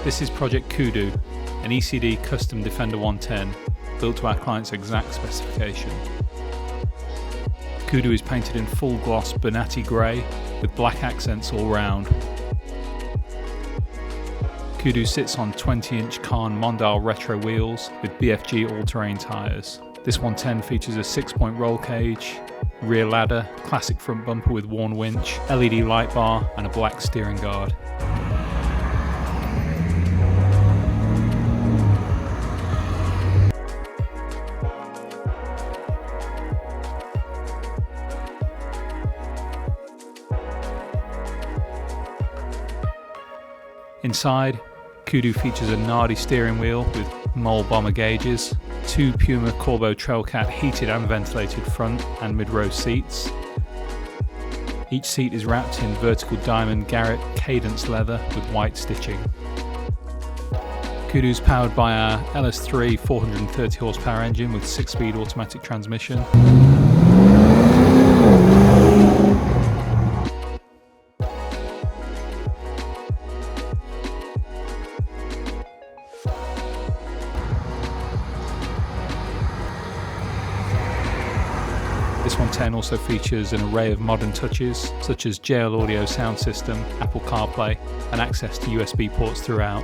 This is Project Kudu, an E.C.D custom Defender 110 built to our client's exact specification. Kudu is painted in full gloss Bernati grey with black accents all round. Kudu sits on 20-inch Kahn Mondale retro wheels with BFG all-terrain tyres. This 110 features a 6-point roll cage, rear ladder, classic front bumper with worn winch, LED light bar and a black steering guard. Inside, Kudu features a Nardi steering wheel with Mole bomber gauges, 2 Puma Corbeau Trailcat heated and ventilated front and mid-row seats. Each seat is wrapped in vertical diamond Garrett Cadence leather with white stitching. Kudu is powered by our LS3 430 horsepower engine with 6-speed automatic transmission. This 110 also features an array of modern touches, such as JL Audio sound system, Apple CarPlay, and access to USB ports throughout.